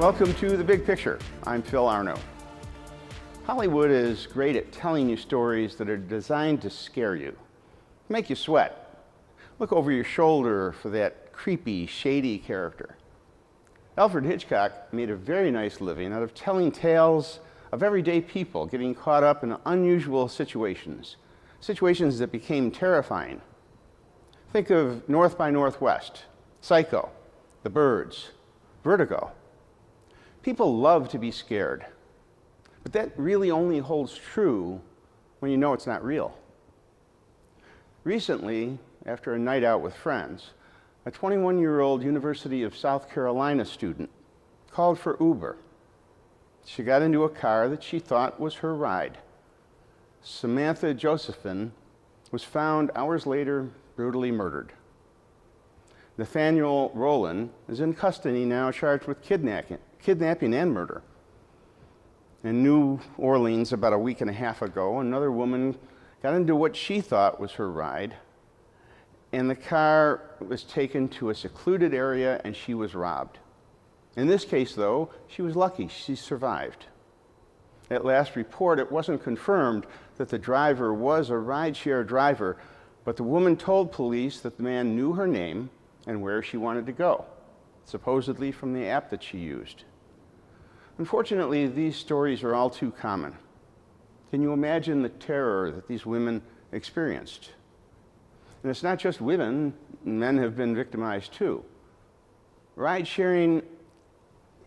Welcome to The Big Picture. I'm Phil Arno. Hollywood is great at telling you stories that are designed to scare you, make you sweat. Look over your shoulder for that creepy, shady character. Alfred Hitchcock made a very nice living out of telling tales of everyday people getting caught up in unusual situations, situations that became terrifying. Think of North by Northwest, Psycho, The Birds, Vertigo. People love to be scared, but that really only holds true when you know it's not real. Recently, after a night out with friends, a 21-year-old University of South Carolina student called for Uber. She got into a car that she thought was her ride. Samantha Josephine was found hours later brutally murdered. Nathaniel Rowland is in custody now, charged with kidnapping and murder. In New Orleans about a week and a half ago, another woman got into what she thought was her ride, and the car was taken to a secluded area and she was robbed. In this case, though, she was lucky. She survived. At last report, it wasn't confirmed that the driver was a rideshare driver, but the woman told police that the man knew her name and where she wanted to go, supposedly from the app that she used. Unfortunately, these stories are all too common. Can you imagine the terror that these women experienced? And it's not just women, men have been victimized too. Ride sharing,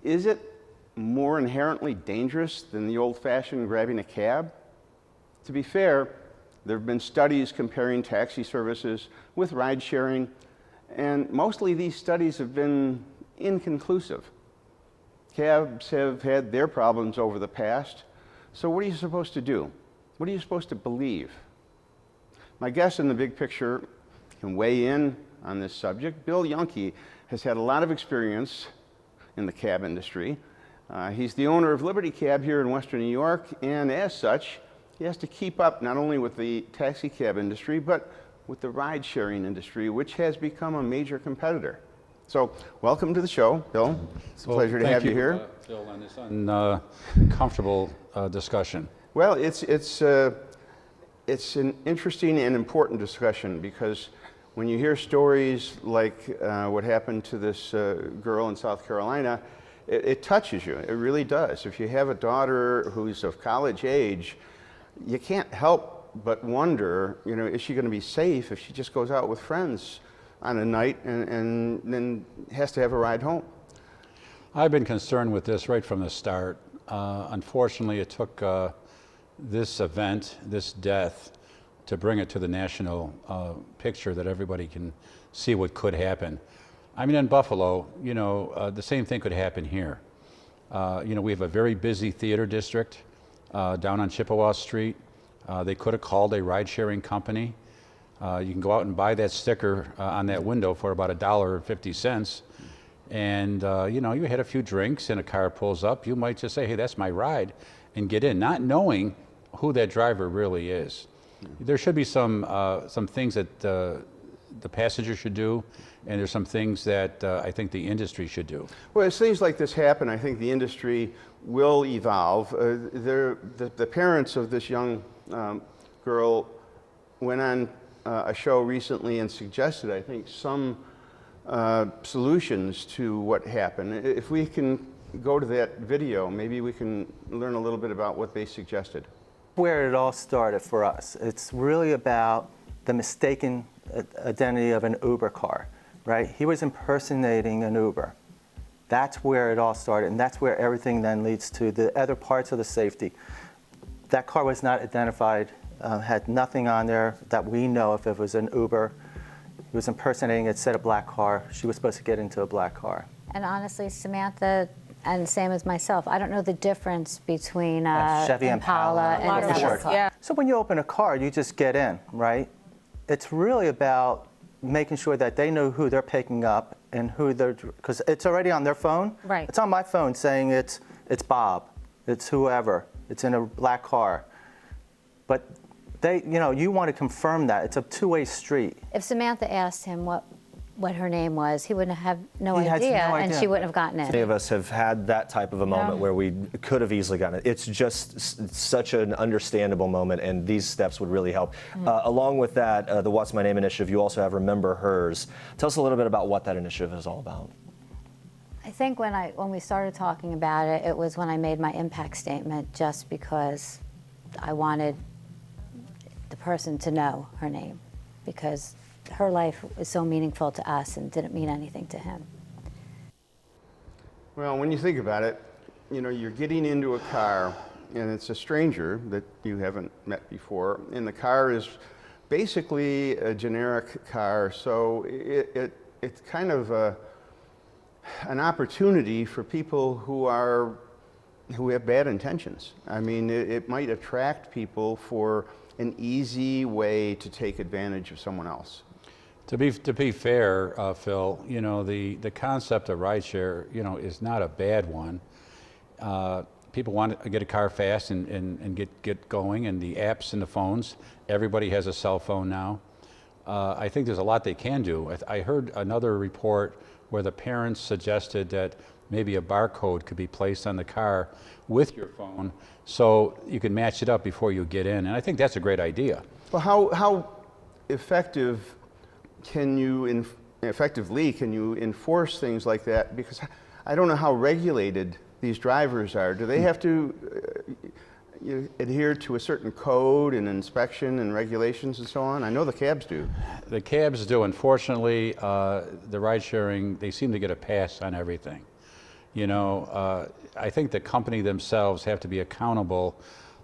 is it more inherently dangerous than the old-fashioned grabbing a cab? To be fair, there have been studies comparing taxi services with ride sharing, and mostly these studies have been inconclusive. Cabs have had their problems over the past, so what are you supposed to do? What are you supposed to believe? My guest in The Big Picture can weigh in on this subject. Bill Yuhnke has had a lot of experience in the cab industry. He's the owner of Liberty Cab here in Western New York, and as such, he has to keep up not only with the taxi cab industry, but with the ride-sharing industry, which has become a major competitor. So, welcome to the show, Bill. It's a pleasure to have you here. Phil, on this uncomfortable discussion. Well, it's an interesting and important discussion because when you hear stories like what happened to this girl in South Carolina, it touches you. It really does. If you have a daughter who's of college age, you can't help but wonder, is she going to be safe if she just goes out with friends on a night and then has to have a ride home? I've been concerned with this right from the start. Unfortunately, it took this event, this death, to bring it to the national picture that everybody can see what could happen. I mean, in Buffalo, the same thing could happen here. We have a very busy theater district down on Chippewa Street. They could have called a ride-sharing company. You can go out and buy that sticker on that window for about $1.50. And, you had a few drinks and a car pulls up. You might just say, hey, that's my ride, and get in, not knowing who that driver really is. There should be some things that the passenger should do, and there's some things that I think the industry should do. Well, as things like this happen, I think the industry will evolve. The parents of this young girl went on a show recently and suggested, I think, some solutions to what happened. If we can go to that video, maybe we can learn a little bit about what they suggested. Where it all started for us, it's really about the mistaken identity of an Uber car, right? He was impersonating an Uber. That's where it all started, and that's where everything then leads to the other parts of the safety. That car was not identified, had nothing on there that we know if it was an Uber. He was impersonating it, said a black car. She was supposed to get into a black car. And honestly, Samantha, and same as myself, I don't know the difference between Chevy Impala and another car. Yeah. So when you open a car, you just get in, right? It's really about making sure that they know who they're picking up and who they're, because it's already on their phone. Right. It's on my phone saying it's Bob, it's whoever, it's in a black car. But you want to confirm that. It's a two-way street. If Samantha asked him, what what her name was, he wouldn't have no He has idea, no and idea. she wouldn't have gotten Many it. of us have had that type of a moment Yeah. where we could have easily gotten it. It's just such an understandable moment, and these steps would really help. Along with that, the What's My Name initiative, you also have Remember Hers. Tell us a little bit about what that initiative is all about. I think when we started talking about it, it was when I made my impact statement, just because I wanted the person to know her name, because her life is so meaningful to us and didn't mean anything to him. Well, when you think about it, you know, you're getting into a car and it's a stranger that you haven't met before, and the car is basically a generic car, so it's kind of an opportunity for people who have bad intentions. I mean, it might attract people for an easy way to take advantage of someone else. To be fair, Phil, you know, the concept of rideshare, you know, is not a bad one. People want to get a car fast and get going, and the apps and the phones, everybody has a cell phone now. I think there's a lot they can do. I heard another report where the parents suggested that maybe a barcode could be placed on the car with your phone so you can match it up before you get in, and I think that's a great idea. Well, how effectively can you enforce things like that? Because I don't know how regulated these drivers are. Do they have to adhere to a certain code and inspection and regulations and so on? I know the cabs do. The cabs do. Unfortunately, the ride sharing, they seem to get a pass on everything. You know, I think the company themselves have to be accountable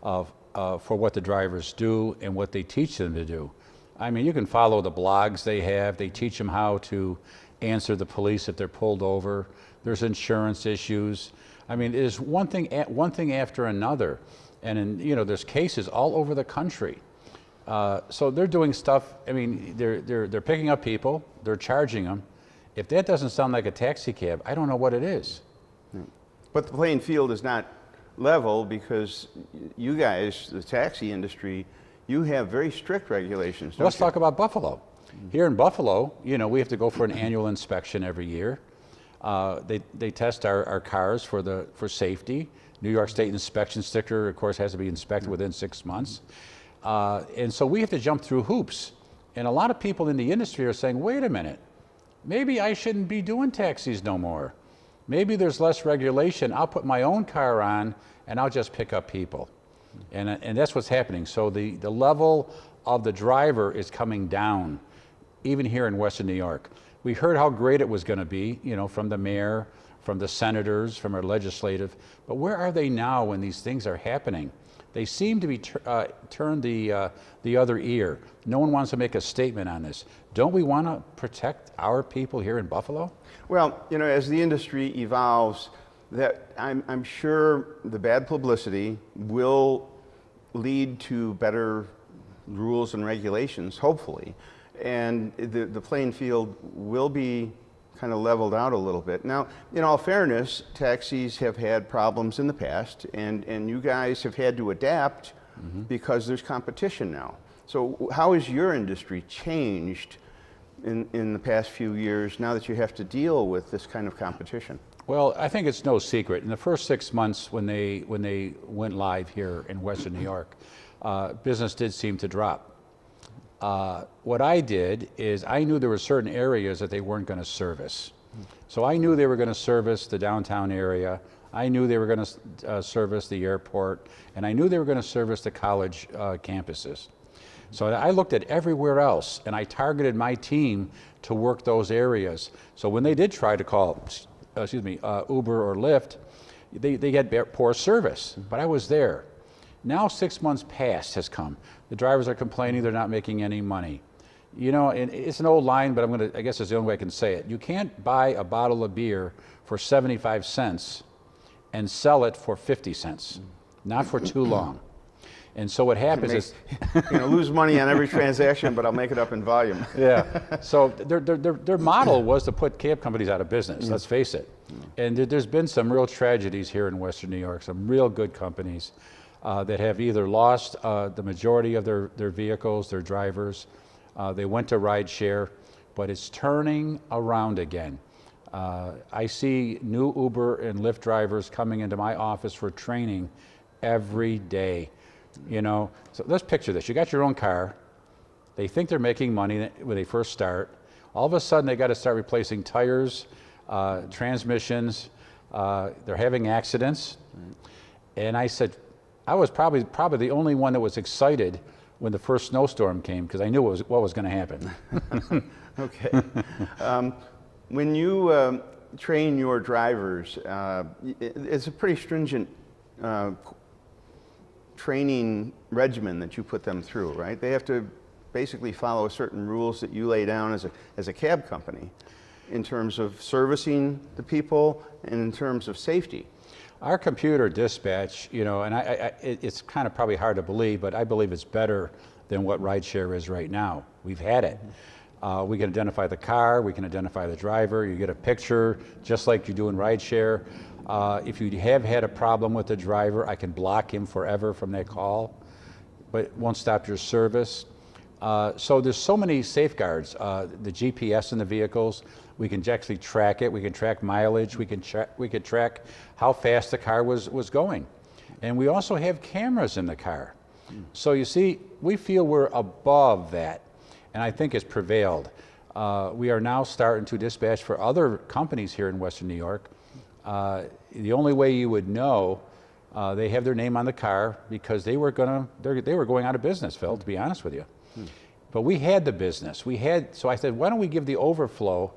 for what the drivers do and what they teach them to do. I mean, you can follow the blogs they have. They teach them how to answer the police if they're pulled over. There's insurance issues. I mean, it is one thing after another. And you know, there's cases all over the country. So they're doing stuff. I mean, they're picking up people. They're charging them. If that doesn't sound like a taxi cab, I don't know what it is. But the playing field is not level, because you guys, the taxi industry, you have very strict regulations. Let's talk about Buffalo. Here in Buffalo, you know, we have to go for an annual inspection every year. They test our cars for safety. New York State inspection sticker, of course, has to be inspected within 6 months. And so we have to jump through hoops. And a lot of people in the industry are saying, wait a minute, maybe I shouldn't be doing taxis no more. Maybe there's less regulation. I'll put my own car on and I'll just pick up people. And that's what's happening. So the level of the driver is coming down, even here in Western New York. We heard how great it was going to be, you know, from the mayor, from the senators, from our legislative. But where are they now when these things are happening? They seem to be turned the other ear. No one wants to make a statement on this. Don't we want to protect our people here in Buffalo? Well, you know, as the industry evolves, that I'm sure the bad publicity will lead to better rules and regulations, hopefully, and the playing field will be kind of leveled out a little bit. Now, in all fairness, taxis have had problems in the past, and you guys have had to adapt because there's competition now. So how has your industry changed in the past few years now that you have to deal with this kind of competition? Well, I think it's no secret. In the first 6 months when they went live here in Western New York, business did seem to drop. What I did is I knew there were certain areas that they weren't going to service. So I knew they were going to service the downtown area. I knew they were going to service the airport, and I knew they were going to service the college campuses. So I looked at everywhere else, and I targeted my team to work those areas. So when they did try to call, Uber or Lyft, they had poor service, but I was there. Now 6 months past has come. The drivers are complaining they're not making any money. You know, and it's an old line, but I guess it's the only way I can say it. You can't buy a bottle of beer for 75 cents and sell it for 50 cents, not for too long. And so what happens is, You're going to lose money on every transaction, but I'll make it up in volume. yeah. So their model was to put cab companies out of business. Let's face it. And there's been some real tragedies here in Western New York. Some real good companies that have either lost the majority of their vehicles, their drivers. They went to rideshare. but it's turning around again. I see new Uber and Lyft drivers coming into my office for training every day. You know, so let's picture this. You got your own car. They think they're making money when they first start. All of a sudden, they got to start replacing tires, transmissions. They're having accidents. And I said, I was probably the only one that was excited when the first snowstorm came, because I knew what was going to happen. Okay. When you train your drivers, it's a pretty stringent training regimen that you put them through, right? They have to basically follow certain rules that you lay down as a cab company in terms of servicing the people and in terms of safety. Our computer dispatch, you know, and it's kind of probably hard to believe, but I believe it's better than what rideshare is right now. We've had it. We can identify the car, we can identify the driver, you get a picture, just like you do in rideshare. If you have had a problem with the driver, I can block him forever from that call, but it won't stop your service. So there's so many safeguards. The GPS in the vehicles, we can actually track it, we can track mileage, we can track how fast the car was going. And we also have cameras in the car. So you see, we feel we're above that, and I think it's prevailed. We are now starting to dispatch for other companies here in Western New York. The only way you would know, they have their name on the car because they were going out of business, Phil, to be honest with you. But we had the business. So I said, why don't we give the overflow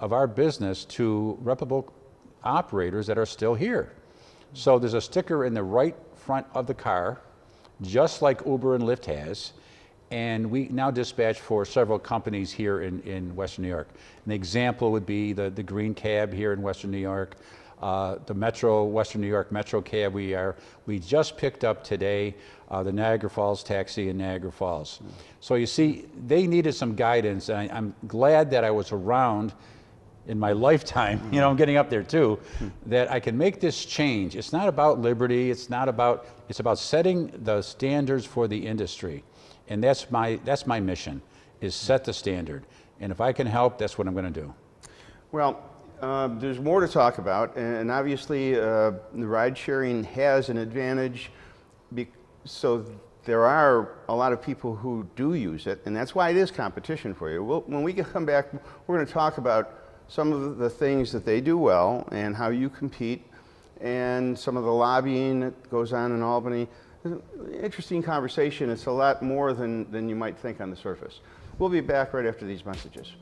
of our business to reputable operators that are still here? So there's a sticker in the right front of the car, just like Uber and Lyft has, and we now dispatch for several companies here in Western New York. An example would be the Green Cab here in Western New York, the Western New York Metro Cab. We just picked up today the Niagara Falls Taxi in Niagara Falls. So you see, they needed some guidance, and I'm glad that I was around in my lifetime, you know, I'm getting up there too, that I can make this change. It's not about liberty, it's about setting the standards for the industry. And that's my mission, is set the standard. And if I can help, that's what I'm going to do. Well, there's more to talk about, and obviously the ride sharing has an advantage, so there are a lot of people who do use it, and that's why it is competition for you. When we come back, we're going to talk about some of the things that they do well and how you compete, and some of the lobbying that goes on in Albany. Interesting conversation. It's a lot more than you might think on the surface. We'll be back right after these messages.